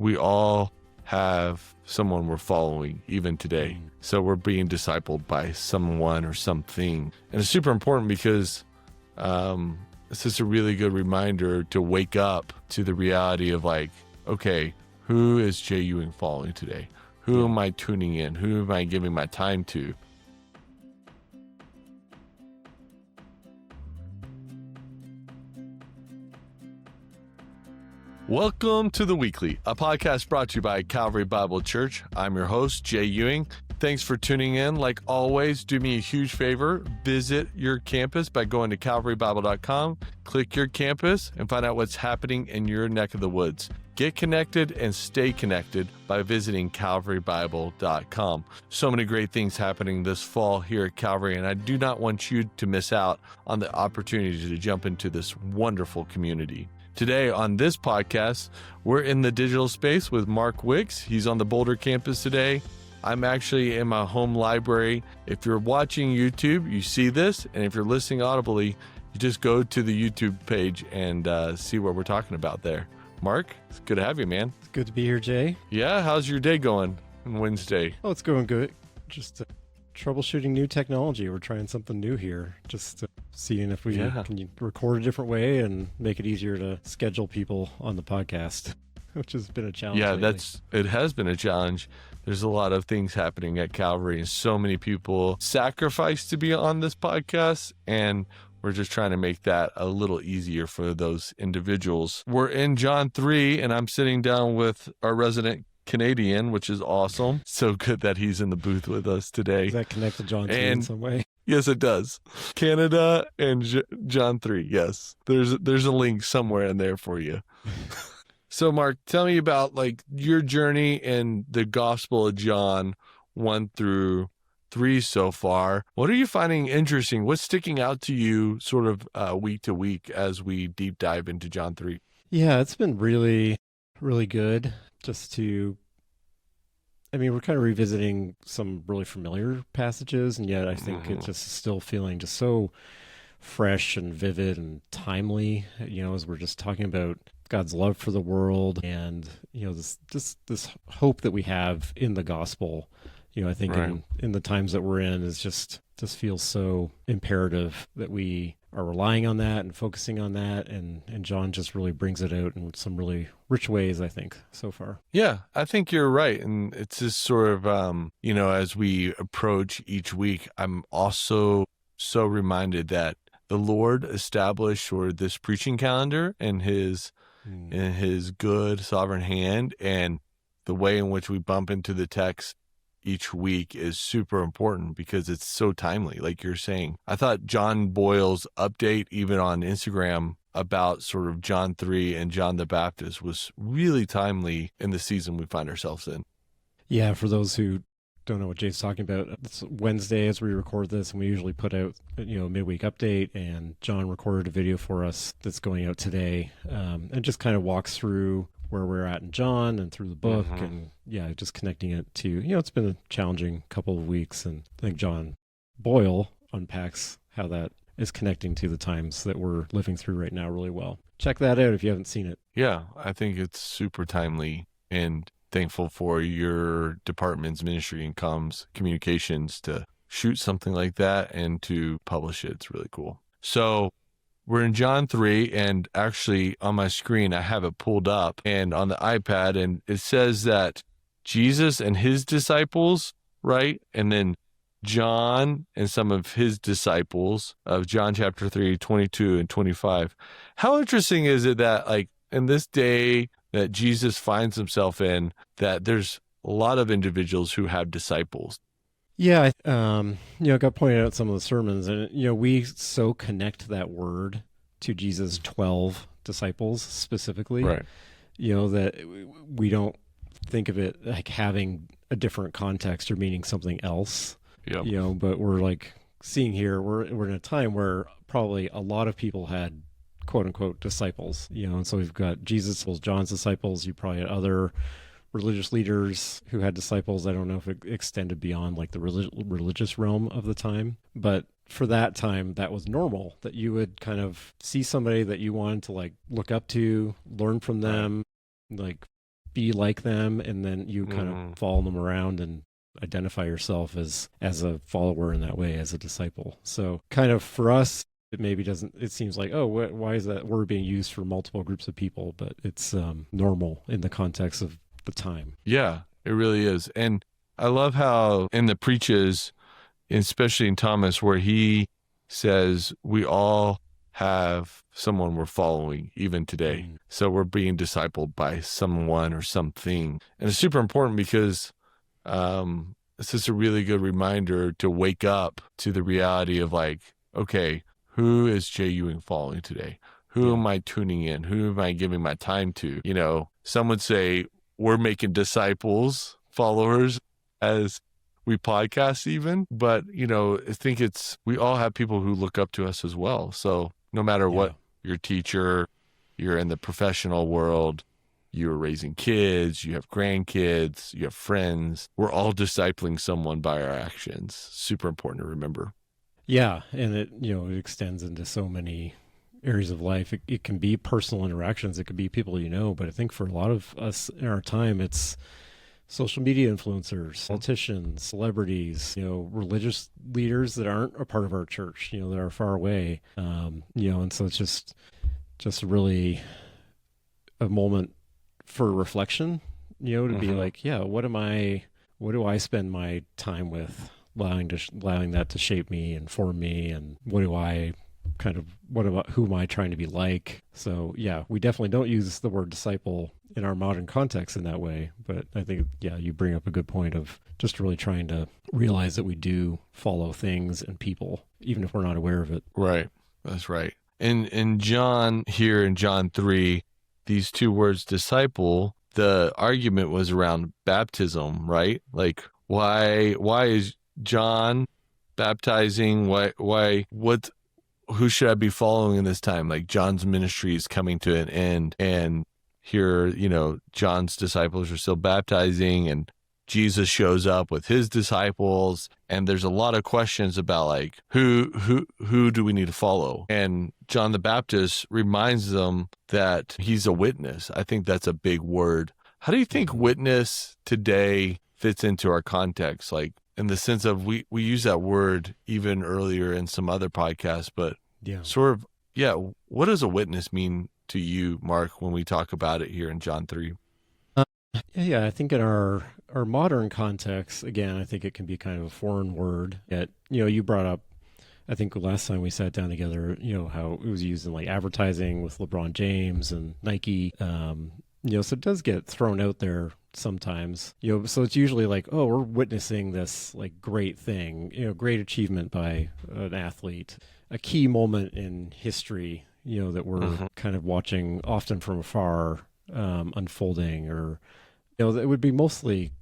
we all have someone we're following even today. So we're being discipled by someone or something. And it's super important because it's just a really good reminder to wake up to the reality of like, okay, who is Jay Ewing following today? Who am I tuning in? Who am I giving my time to? Welcome to The Weekly, a podcast brought to you by Calvary Bible Church. I'm your host, Jay Ewing. Thanks for tuning in. Like always, do me a huge favor. Visit your campus by going to calvarybible.com, click your campus, and find out what's happening in your neck of the woods. Get connected and stay connected by visiting calvarybible.com. So many great things happening this fall here at Calvary, and I do not want you to miss out on the opportunity to jump into this wonderful community. Today on this podcast, we're in the digital space with Mark Wicks. He's on the Boulder campus today. I'm actually in my home library. If you're watching YouTube, you see this. And if you're listening audibly, you just go to the YouTube page and see what we're talking about there. Mark, it's good to have you, man. It's good to be here, Jay. Yeah, how's your day going on Wednesday? Oh, it's going good. Just troubleshooting new technology. We're trying something new here. Just seeing if we can record a different way and make it easier to schedule people on the podcast, which has been a challenge. Yeah, lately. it has been a challenge. There's a lot of things happening at Calvary, and so many people sacrifice to be on this podcast, and we're just trying to make that a little easier for those individuals. We're in John 3, and I'm sitting down with our resident Canadian, which is awesome. So good that he's in the booth with us today. Does that connect to John 3 in some way? Yes, it does. Canada and John 3. Yes, there's a link somewhere in there for you. So, Mark, tell me about like your journey in the Gospel of John 1 through 3 so far. What are you finding interesting? What's sticking out to you sort of week to week as we deep dive into John 3? Yeah, it's been really, really good just to, we're kind of revisiting some really familiar passages, and yet I think it's just still feeling just so fresh and vivid and timely, as we're just talking about God's love for the world and, this hope that we have in the gospel. I think in the times that we're in is just feels so imperative that we are relying on that and focusing on that. And John just really brings it out in some really rich ways, I think, so far. Yeah, I think you're right. And it's just sort of, as we approach each week, I'm also so reminded that the Lord established sort of this preaching calendar in his good sovereign hand, and the way in which we bump into the text each week is super important because it's so timely, like you're saying. I thought John Boyle's update, even on Instagram, about sort of John 3 and John the Baptist was really timely in the season we find ourselves in. Yeah, for those who don't know what Jay's talking about, it's Wednesday as we record this, and we usually put out, a midweek update, and John recorded a video for us that's going out today, and just kind of walks through where we're at in John and through the book, and just connecting it to, it's been a challenging couple of weeks, and I think John Boyle unpacks how that is connecting to the times that we're living through right now really well. Check that out if you haven't seen it. Yeah, I think it's super timely, and thankful for your department's ministry and comms communications to shoot something like that and to publish it. It's really cool. So we're in John 3, and actually on my screen, I have it pulled up and on the iPad, and it says that Jesus and his disciples, right? And then John and some of his disciples of John chapter 3, 22 and 25. How interesting is it that like in this day that Jesus finds himself in, that there's a lot of individuals who have disciples? Yeah, got pointed out some of the sermons, and, we so connect that word to Jesus' 12 disciples specifically, right? That we don't think of it like having a different context or meaning something else, but we're like seeing here, we're in a time where probably a lot of people had quote unquote disciples, and so we've got Jesus, John's disciples, you probably had other religious leaders who had disciples. I don't know if it extended beyond like the religious realm of the time, but for that time, that was normal, that you would kind of see somebody that you wanted to like look up to, learn from them, like be like them, and then you kind of follow them around and identify yourself as a follower in that way, as a disciple. So kind of for us, it maybe doesn't, it seems like, oh, why is that word being used for multiple groups of people? But it's normal in the context of the time. Yeah, it really is. And I love how in the preaches, especially in Thomas, where he says we all have someone we're following even today. So we're being discipled by someone or something. And it's super important because it's just a really good reminder to wake up to the reality of like, okay, who is Jay Ewing following today? Who am I tuning in? Who am I giving my time to? You know, some would say we're making disciples, followers, as we podcast even. But, you know, I think we all have people who look up to us as well. So no matter what your teacher, you're in the professional world, you're raising kids, you have grandkids, you have friends, we're all discipling someone by our actions. Super important to remember. Yeah. And it extends into so many areas of life. It can be personal interactions. It could be people you know, but I think for a lot of us in our time, it's social media influencers, politicians, celebrities, religious leaders that aren't a part of our church, that are far away. And so it's just really a moment for reflection, to be like, what do I spend my time with, allowing that to shape me and form me, and who am I trying to be like? So we definitely don't use the word disciple in our modern context in that way, but I think you bring up a good point of just really trying to realize that we do follow things and people, even if we're not aware of it. Right. That's right. In John, here in John 3, these two words, disciple, the argument was around baptism, right? Like, why is John baptizing? Who should I be following in this time? Like, John's ministry is coming to an end, and here, John's disciples are still baptizing, and Jesus shows up with his disciples, and there's a lot of questions about like, who do we need to follow? And John the Baptist reminds them that he's a witness. I think that's a big word. How do you think witness today fits into our context? Like, in the sense of we use that word even earlier in some other podcasts, but what does a witness mean to you, Mark, when we talk about it here in John 3? I think in our modern context, again, I think it can be kind of a foreign word. Yet, you brought up, I think last time we sat down together, how it was used in like advertising with LeBron James and Nike. So it does get thrown out there sometimes, so it's usually like, oh, we're witnessing this like great thing, great achievement by an athlete, a key moment in history, that we're kind of watching often from afar, unfolding, or, it would be mostly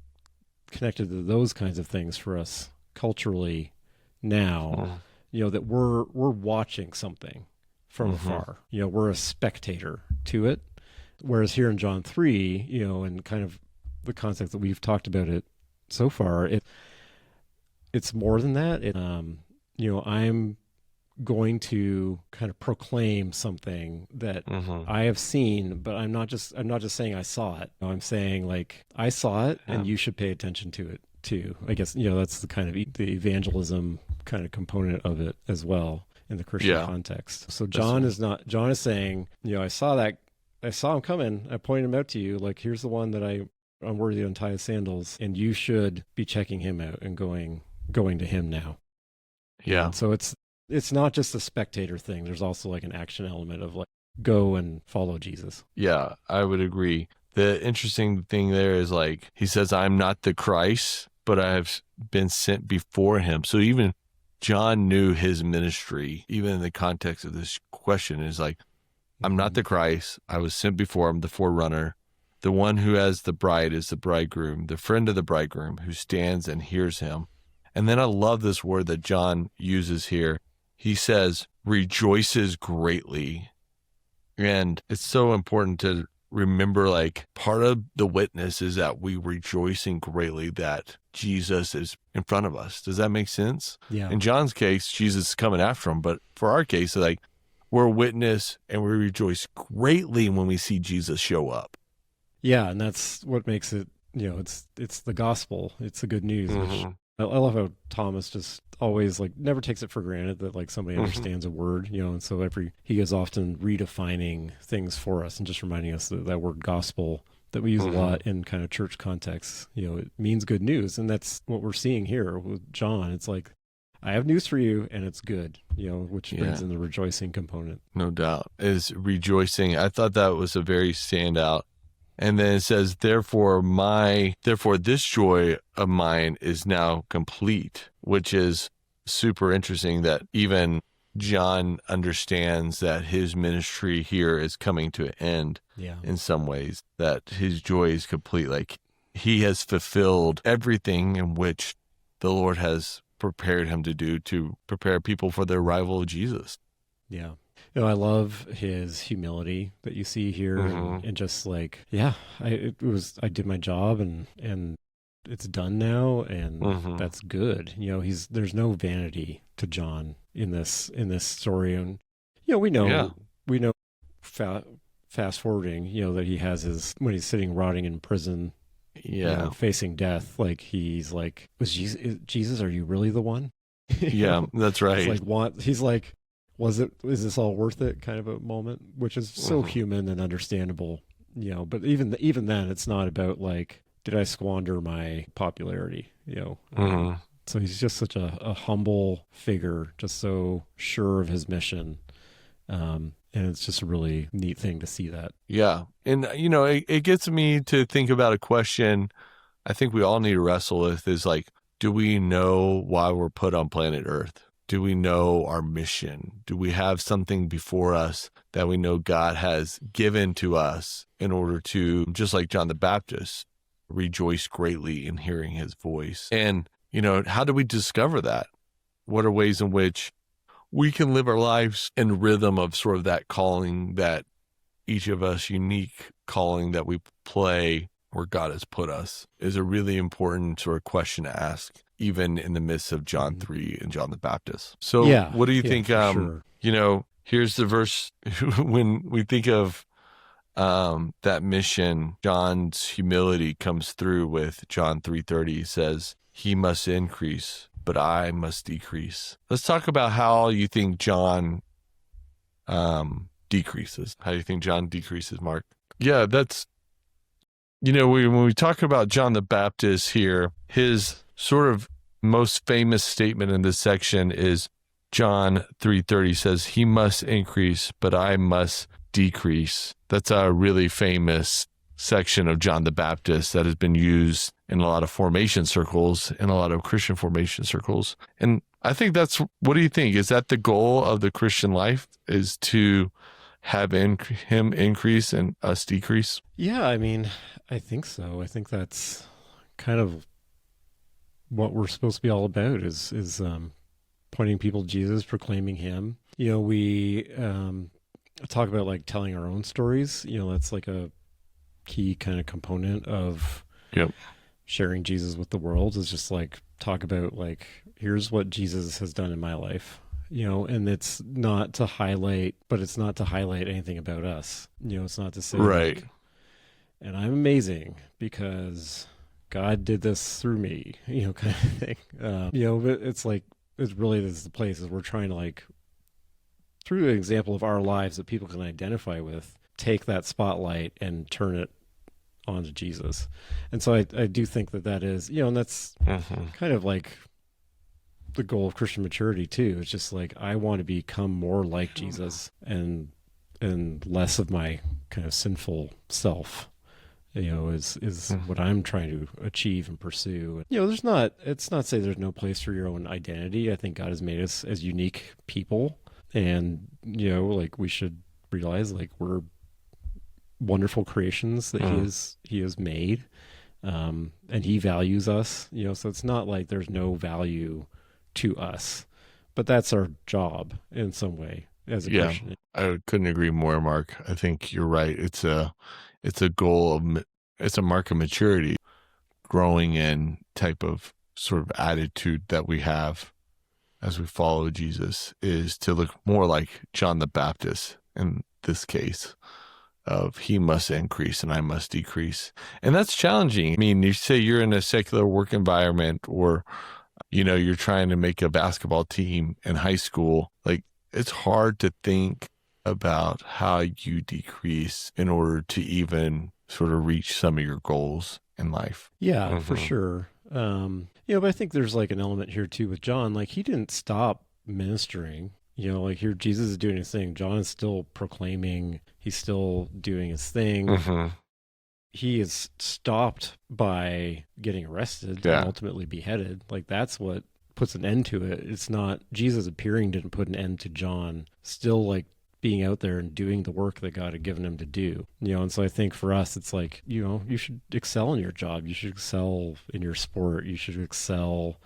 connected to those kinds of things for us culturally now, that we're watching something from afar, we're a spectator to it. Whereas here in John 3, and kind of the concept that we've talked about it so far, it's more than that. I'm going to kind of proclaim something that I have seen, but I'm not just saying I saw it. I'm saying like I saw it, and you should pay attention to it too. I guess that's the kind of the evangelism kind of component of it as well in the Christian context. So John is saying, I saw him coming. I pointed him out to you. Like, here's the one that I'm worthy to untie his sandals, and you should be checking him out and going to him now. Yeah. And so it's not just a spectator thing. There's also like an action element of like, go and follow Jesus. Yeah, I would agree. The interesting thing there is like, he says, I'm not the Christ, but I have been sent before him. So even John knew his ministry, even in the context of this question, is like, I'm not the Christ. I was sent before him, the forerunner. The one who has the bride is the bridegroom, the friend of the bridegroom who stands and hears him. And then I love this word that John uses here. He says, rejoices greatly. And it's so important to remember, like, part of the witness is that we rejoicing greatly that Jesus is in front of us. Does that make sense? Yeah. In John's case, Jesus is coming after him. But for our case, like, we're a witness and we rejoice greatly when we see Jesus show up. Yeah, and that's what makes it, it's the gospel. It's the good news, which Hmm. I love how Thomas just always like never takes it for granted that like somebody Hmm. understands a word, and so he is often redefining things for us and just reminding us that that word gospel that we use a Hmm. lot in kind of church contexts, it means good news. And that's what we're seeing here with John. It's like, I have news for you and it's good, which brings Yeah, in the rejoicing component. no doubt. Is rejoicing. I thought that was a very standout. And then it says, therefore this joy of mine is now complete, which is super interesting that even John understands that his ministry here is coming to an end Yeah. in some ways, that his joy is complete. Like he has fulfilled everything in which the Lord has prepared him to do to prepare people for the arrival of Jesus. Yeah. I love his humility that you see here, Hmm. and just like, yeah, I did my job, and it's done now, and Hmm. that's good. There's no vanity to John in this story. And we Yeah. know fa- fast forwarding, that he has his, when he's sitting rotting in prison, Yeah. facing death, like he's like, was Jesus, are you really the one? Yeah, that's It's right. like, he's like, is this all worth it, kind of a moment, which is so Hmm. human and understandable, but even then it's not about like, did I squander my popularity, Hmm. so he's just such a humble figure, just so sure of his mission. And it's just a really neat thing to see that. Yeah. And, it gets me to think about a question I think we all need to wrestle with is like, do we know why we're put on planet Earth? Do we know our mission? Do we have something before us that we know God has given to us in order to, just like John the Baptist, rejoice greatly in hearing his voice? And, how do we discover that? What are ways in which we can live our lives in rhythm of sort of that calling, that each of us unique calling that we play where God has put us, is a really important sort of question to ask, even in the midst of John Mhm. 3 and John the Baptist. So Yeah, what do you yeah, think? for sure. Here's the verse when we think of that mission, John's humility comes through with John 3:30. He says, he must increase, but I must decrease. Let's talk about how you think John decreases. How do you think John decreases, Mark? Yeah, that's, when we talk about John the Baptist here, his sort of most famous statement in this section is John 3:30 says, he must increase, but I must decrease. That's a really famous section of John the Baptist that has been used in a lot of formation circles, in a lot of Christian formation circles. And I think what do you think? Is that the goal of the Christian life, is to have him increase and us decrease? Yeah, I mean, I think so. I think that's kind of what we're supposed to be all about, is pointing people to Jesus, proclaiming him. We talk about like telling our own stories. That's like a key kind of component of Yep. sharing Jesus with the world, is just like talk about like, here's what Jesus has done in my life. And it's not to highlight, but it's not to highlight anything about us. It's not to say Right. like, and I'm amazing because God did this through me, kind of thing. But it's like, it really is the place is we're trying to like, through an example of our lives that people can identify with, take that spotlight and turn it onto Jesus. And so I do think that is, and that's Mm-hmm. kind of like the goal of Christian maturity too. It's just like, I want to become more like Jesus and less of my kind of sinful self, is what I'm trying to achieve and pursue. It's not say there's no place for your own identity. I think God has made us as unique people, and like, we should realize like we're wonderful creations that he has made, and he values us, so it's not like there's no value to us, but that's our job in some way as a Yeah, Christian. I couldn't agree more, Mark. I think you're right. It's a goal of, it's a mark of maturity, growing in type of sort of attitude that we have as we follow Jesus, is to look more like John the Baptist in this case, of he must increase and I must decrease. And that's challenging. I mean, you say you're in a secular work environment or, you're trying to make a basketball team in high school. Like, it's hard to think about how you decrease in order to even sort of reach some of your goals in life. Yeah, for sure. But I think there's like an element here too with John. Like, he didn't stop ministering. Like here Jesus is doing his thing. John is still proclaiming. He's still doing his thing. He is stopped by getting arrested and ultimately beheaded. Like, that's what puts an end to it. It's not Jesus appearing didn't put an end to John still like being out there and doing the work that God had given him to do. And so I think for us, it's like, you should excel in your job. You should excel in your sport. You should excel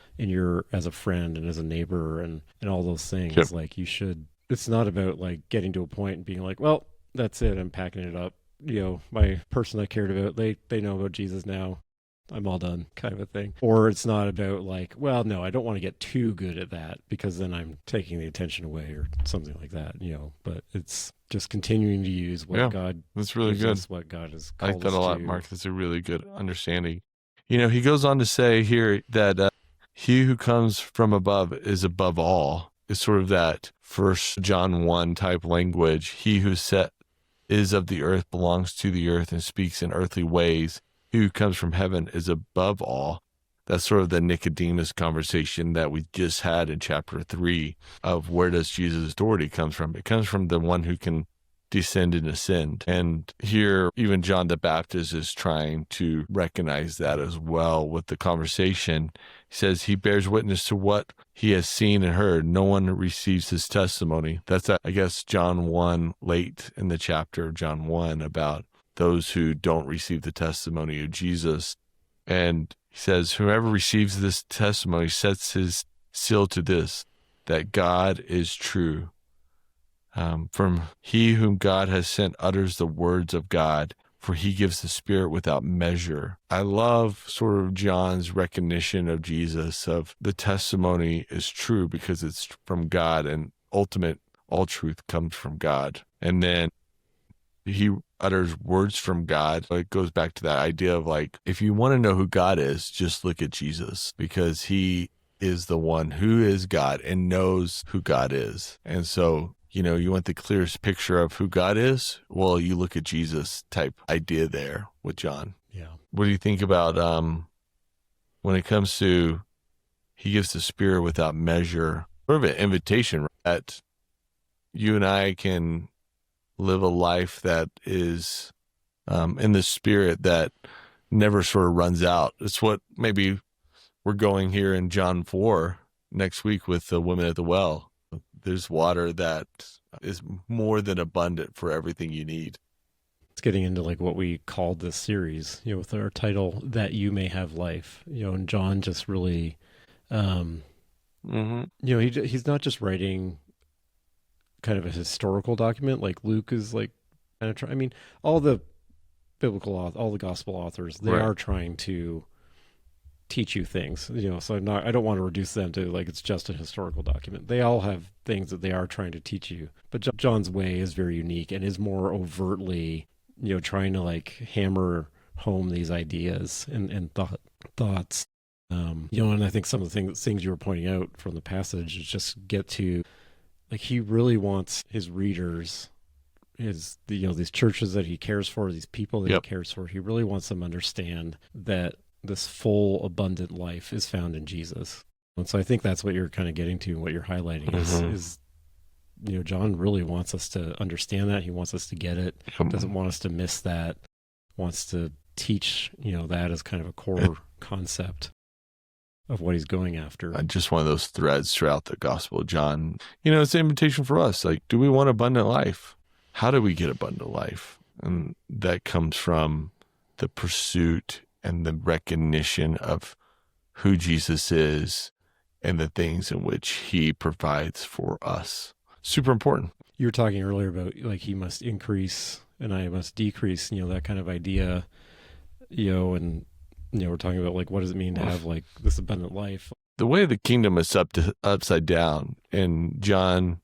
as a friend and as a neighbor and all those things. Yep. Like, it's not about like getting to a point and being like, well, that's it. I'm packing it up. My person I cared about, they know about Jesus now. I'm all done, kind of a thing. Or it's not about like, well, no, I don't want to get too good at that because then I'm taking the attention away or something like that, but it's just continuing to use what God, that's really good. What God has I called like that us a lot, to. Mark. That's a really good understanding. He goes on to say here that he who comes from above is above all. It's sort of that 1 John 1 type language. He who is of the earth belongs to the earth and speaks in earthly ways. He who comes from heaven is above all. That's sort of the Nicodemus conversation that we just had in chapter 3 of where does Jesus' authority comes from? It comes from the one who can descend and ascend. And here, even John the Baptist is trying to recognize that as well with the conversation. He says he bears witness to what he has seen and heard. No one receives his testimony. That's, I guess, John 1, late in the chapter of John 1 about those who don't receive the testimony of Jesus. And he says, whoever receives this testimony sets his seal to this, that God is true. From he whom God has sent utters the words of God, for he gives the Spirit without measure. I love sort of John's recognition of Jesus, of the testimony is true because it's from God, and ultimate, all truth comes from God. And then he utters words from God. It goes back to that idea of like, if you want to know who God is, just look at Jesus, because he is the one who is God and knows who God is. And so, you want the clearest picture of who God is? Well, you look at Jesus type idea there with John. Yeah. What do you think about when it comes to he gives the Spirit without measure, sort of an invitation that you and I can live a life that is in the Spirit that never sort of runs out. It's what maybe we're going here in John 4 next week with the woman at the well. There's water that is more than abundant for everything you need. It's getting into like what we called this series, with our title, That You May Have Life, and John just really, he's not just writing kind of a historical document like Luke is like kind of all the all the gospel authors, they are trying to teach you things, so I don't want to reduce them to like it's just a historical document. They all have things that they are trying to teach you, but John's way is very unique and is more overtly trying to like hammer home these ideas and thoughts. And I think some of the things you were pointing out from the passage is just get to like he really wants his readers, these churches that he cares for, these people that he cares for, he really wants them to understand that this full, abundant life is found in Jesus. And so I think that's what you're kind of getting to and what you're highlighting is John really wants us to understand that. He wants us to get it. Doesn't want us to miss that. Wants to teach, that as kind of a core concept of what he's going after. Just one of those threads throughout the Gospel of John. It's an invitation for us. Like, do we want abundant life? How do we get abundant life? And that comes from the pursuit and the recognition of who Jesus is and the things in which he provides for us. Super important. You were talking earlier about like he must increase and I must decrease, that kind of idea, and, we're talking about like, what does it mean to have like this abundant life? The way of the kingdom is upside down, and John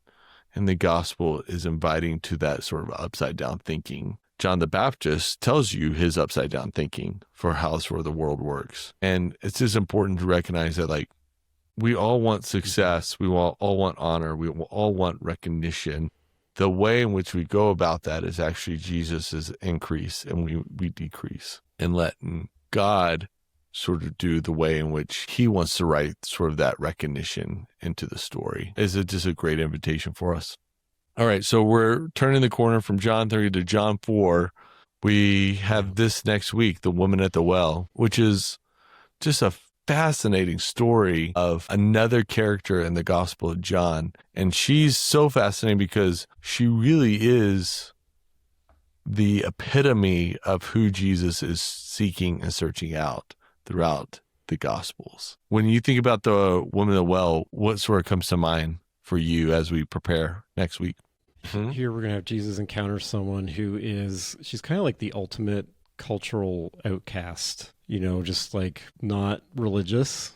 in the gospel is inviting to that sort of upside down thinking. John the Baptist tells you his upside down thinking for how the world works. And it's just important to recognize that, like, we all want success. We all want honor. We all want recognition. The way in which we go about that is actually Jesus's increase, and we decrease, and letting God sort of do the way in which he wants to write sort of that recognition into the story. Is it just a great invitation for us? All right, so we're turning the corner from John 3 to John 4. We have this next week, The Woman at the Well, which is just a fascinating story of another character in the Gospel of John. And she's so fascinating because she really is the epitome of who Jesus is seeking and searching out throughout the Gospels. When you think about the woman at the well, what sort of comes to mind for you as we prepare next week? Here we're going to have Jesus encounter someone she's kind of like the ultimate cultural outcast, just like not religious,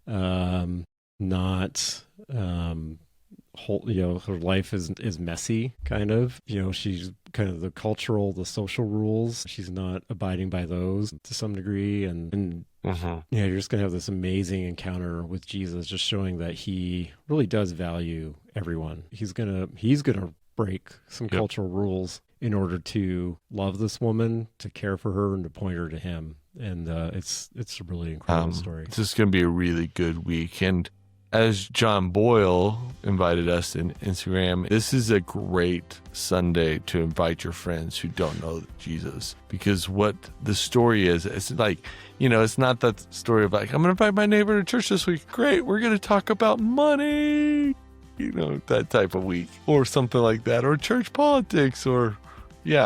not, her life is messy, kind of. She's kind of the social rules. She's not abiding by those to some degree. And you're just going to have this amazing encounter with Jesus, just showing that he really does value everyone. He's going to break some cultural rules in order to love this woman, to care for her, and to point her to him. And it's a really incredible story. This is going to be a really good week. And as John Boyle invited us in Instagram, this is a great Sunday to invite your friends who don't know Jesus. Because what the story is, it's like, it's not that story of like, I'm going to invite my neighbor to church this week. Great, we're going to talk about money. That type of week. Or something like that. Or church politics. Or, we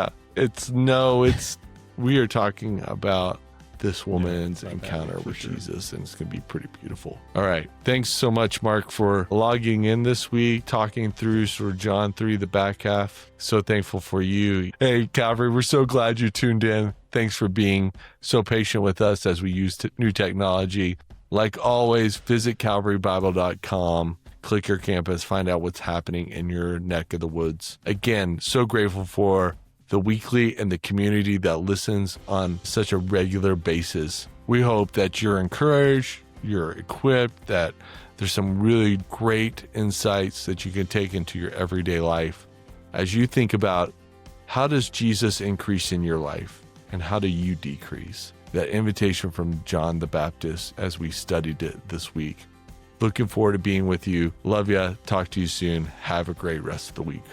are talking about this woman's encounter with Jesus, and it's going to be pretty beautiful. All right. Thanks so much, Mark, for logging in this week, talking through sort of John 3, the back half. So thankful for you. Hey, Calvary, we're so glad you tuned in. Thanks for being so patient with us as we use new technology. Like always, visit calvarybible.com. Click your campus, find out what's happening in your neck of the woods. Again, so grateful for the weekly and the community that listens on such a regular basis. We hope that you're encouraged, you're equipped, that there's some really great insights that you can take into your everyday life as you think about how does Jesus increase in your life and how do you decrease? That invitation from John the Baptist as we studied it this week. Looking forward to being with you. Love ya. Talk to you soon. Have a great rest of the week.